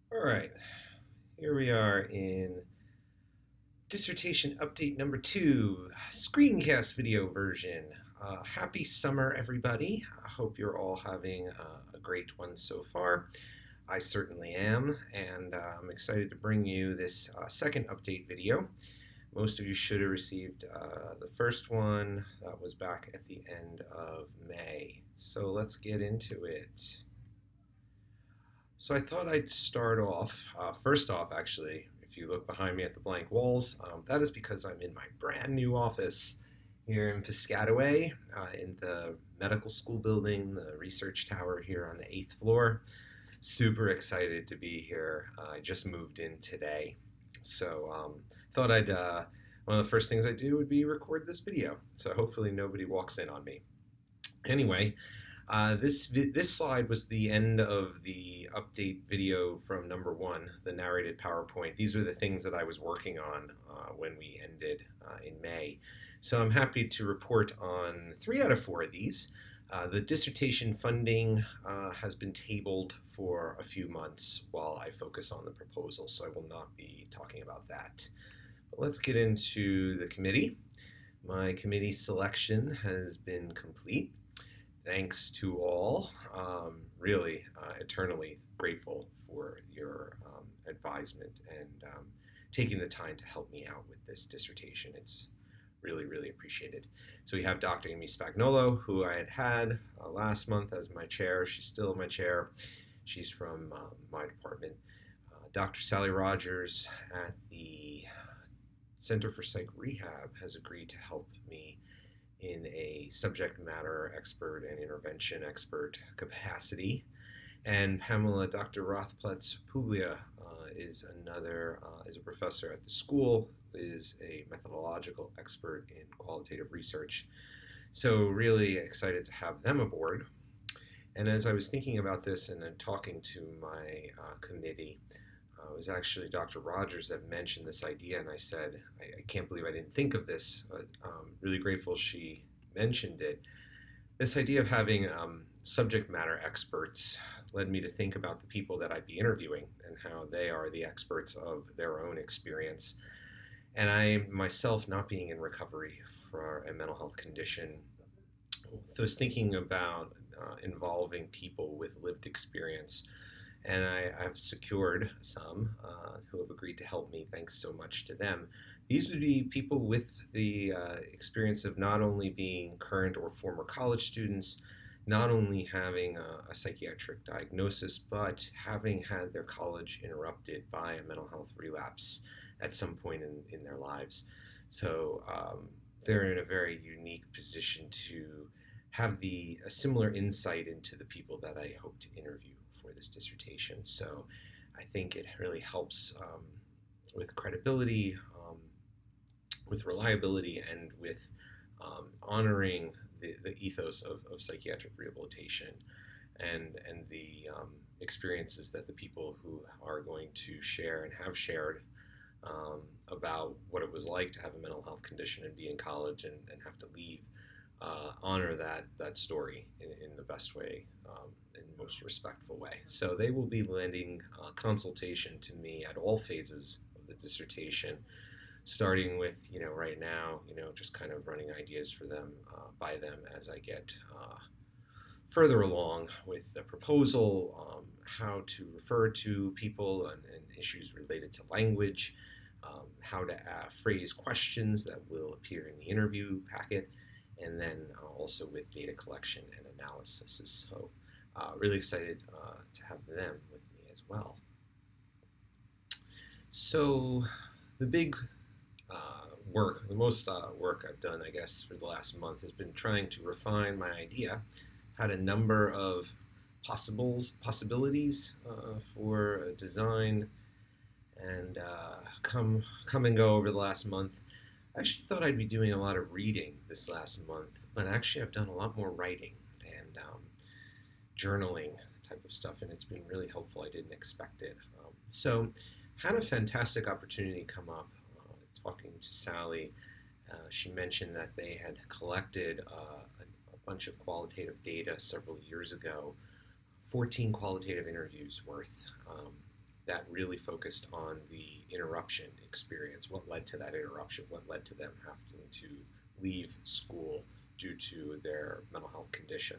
All right, here we are in dissertation update number 2, screencast video version. Happy summer, everybody. I hope you're all having a great one so far. I certainly am, and I'm excited to bring you this second update video. Most of you should have received the first one that was back at the end of May. So let's get into it. So I thought I'd start off, first off, actually, if you look behind me at the blank walls, that is because I'm in my brand new office here in Piscataway in the medical school building, the research tower here on the 8th floor. Super excited to be here. I just moved in today. So thought one of the first things I do would be record this video. So hopefully nobody walks in on me. Anyway, this slide was the end of the update video from number 1, the narrated PowerPoint. These were the things that I was working on when we ended in May. So I'm happy to report on 3 out of 4 of these. The dissertation funding has been tabled for a few months while I focus on the proposal, so I will not be talking about that. But let's get into the committee. My committee selection has been complete. Thanks to all. Really, eternally grateful for your advisement and taking the time to help me out with this dissertation. It's really, really appreciated. So we have Dr. Amy Spagnolo, who I had last month as my chair. She's still my chair. She's from my department. Dr. Sally Rogers at the Center for Psych Rehab has agreed to help me in a subject matter expert and intervention expert capacity. And Pamela, Dr. Rothplatz Puglia is a professor at the school, is a methodological expert in qualitative research. So really excited to have them aboard. And as I was thinking about this and then talking to my committee, it was actually Dr. Rogers that mentioned this idea, and I said, I can't believe I didn't think of this. Really grateful she mentioned it. This idea of having subject matter experts led me to think about the people that I'd be interviewing and how they are the experts of their own experience. And I myself, not being in recovery for a mental health condition, so I was thinking about involving people with lived experience, and I've secured some who have agreed to help me. Thanks so much to them. These would be people with the experience of not only being current or former college students, not only having a psychiatric diagnosis, but having had their college interrupted by a mental health relapse at some point in their lives. So they're in a very unique position to have a similar insight into the people that I hope to interview for this dissertation. So I think it really helps with credibility, with reliability, and with honoring the ethos of psychiatric rehabilitation and the experiences that the people who are going to share and have shared about what it was like to have a mental health condition and be in college and have to leave. Honor that story in the best way, in most respectful way. So they will be lending consultation to me at all phases of the dissertation, starting with right now, just kind of running ideas for them by them as I get further along with the proposal, how to refer to people and issues related to language, how to phrase questions that will appear in the interview packet, and then also with data collection and analysis. So really excited to have them with me as well. So the big the most work I've done, I guess, for the last month has been trying to refine my idea. Had a number of possibilities for design, and come and go over the last month. I actually thought I'd be doing a lot of reading this last month, but actually I've done a lot more writing and journaling type of stuff, and it's been really helpful. I didn't expect it. So had a fantastic opportunity come up talking to Sally. She mentioned that they had collected a bunch of qualitative data several years ago, 14 qualitative interviews worth, that really focused on the interruption experience. What led to that interruption? What led to them having to leave school due to their mental health condition?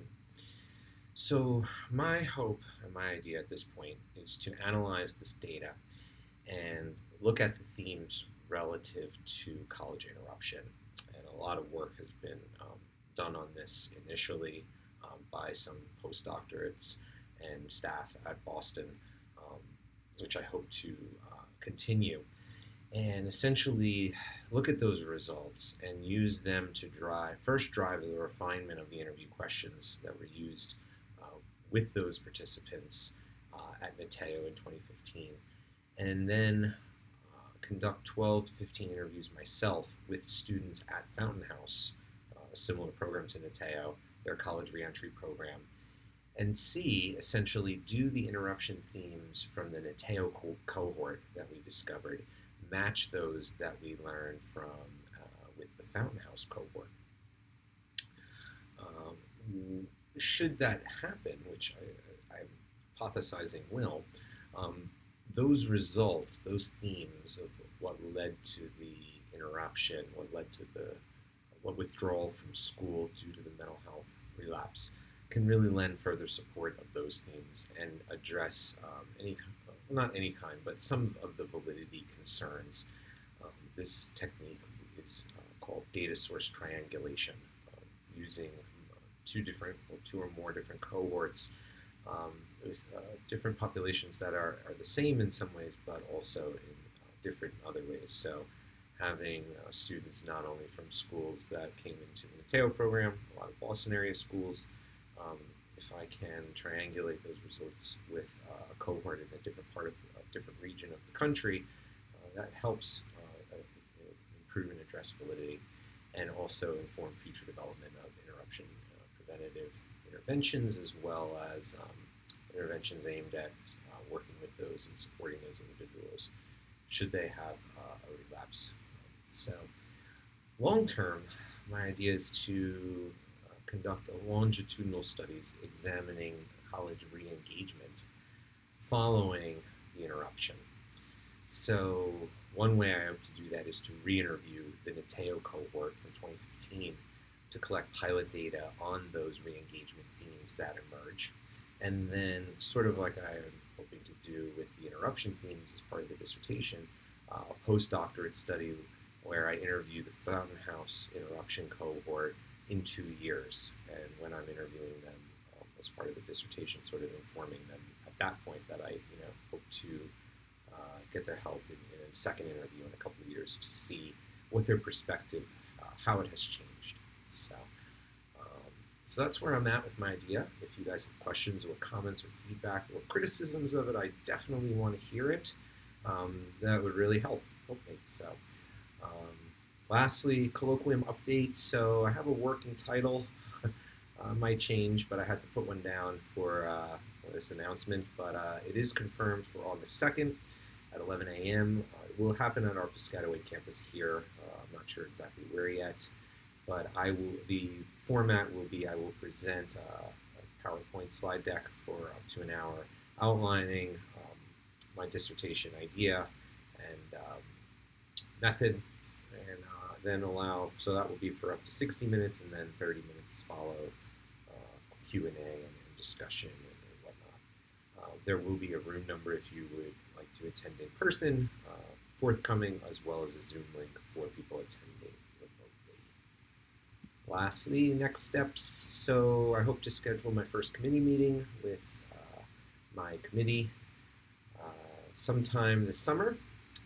So, my hope and my idea at this point is to analyze this data and look at the themes relative to college interruption. And a lot of work has been done on this initially by some postdoctorates and staff at Boston, um, which I hope to continue. And essentially look at those results and use them to drive the refinement of the interview questions that were used with those participants at Mateo in 2015, and then conduct 12 to 15 interviews myself with students at Fountain House, a similar program to Mateo, their college reentry program, and see, essentially, do the interruption themes from the Mateo cohort that we discovered match those that we learned from with the Fountain House cohort. Should that happen, which I'm hypothesizing will, those results, those themes of what led to the interruption, what led to what withdrawal from school due to the mental health relapse, can really lend further support of those themes and address not any kind, but some of the validity concerns. This technique is called data source triangulation, using two or more different cohorts with different populations that are the same in some ways, but also in different other ways. So having students not only from schools that came into the Mateo program, a lot of Boston area schools, if I can triangulate those results with a cohort in a different part of a different region of the country, that helps improve and address validity and also inform future development of interruption preventative interventions, as well as interventions aimed at working with those and supporting those individuals should they have a relapse. So long term, my idea is to conduct longitudinal studies examining college re-engagement following the interruption. So one way I hope to do that is to re-interview the Mateo cohort from 2015 to collect pilot data on those re-engagement themes that emerge. And then, sort of like I am hoping to do with the interruption themes as part of the dissertation, a postdoctorate study where I interview the Fountain House interruption cohort in 2 years. And when I'm interviewing them as part of the dissertation, sort of informing them at that point that I hope to get their help in a second interview in a couple of years to see what their perspective, how it has changed. So that's where I'm at with my idea. If you guys have questions or comments or feedback or criticisms of it, I definitely want to hear it. That would really help me. So lastly, colloquium update. So I have a working title. Might change, but I had to put one down for this announcement. But it is confirmed for August 2nd at 11 a.m. It will happen at our Piscataway campus here. I'm not sure exactly where yet. But the format will be I will present a PowerPoint slide deck for up to an hour outlining my dissertation idea and method, and then so that will be for up to 60 minutes, and then 30 minutes follow Q&A and discussion and whatnot. There will be a room number if you would like to attend in person, forthcoming, as well as a Zoom link for people attending remotely. Lastly, next steps. So I hope to schedule my first committee meeting with my committee sometime this summer,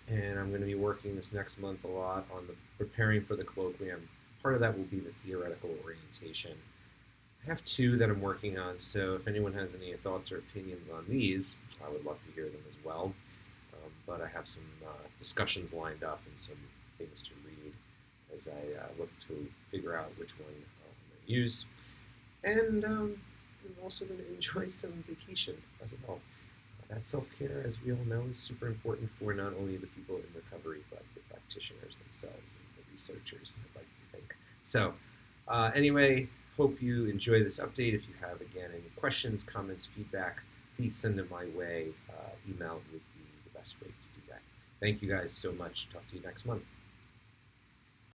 and I'm going to be working this next month a lot on preparing for the colloquium. Part of that will be the theoretical orientation. I have 2 that I'm working on, so if anyone has any thoughts or opinions on these, I would love to hear them as well. But I have some discussions lined up and some things to read as I look to figure out which one I'm going to use. And I'm also going to enjoy some vacation as well. That self-care, as we all know, is super important for not only the people in recovery, but the practitioners themselves and the researchers, I'd like to think. So anyway, hope you enjoy this update. If you have, again, any questions, comments, feedback, please send them my way. Email would be the best way to do that. Thank you guys so much. Talk to you next month.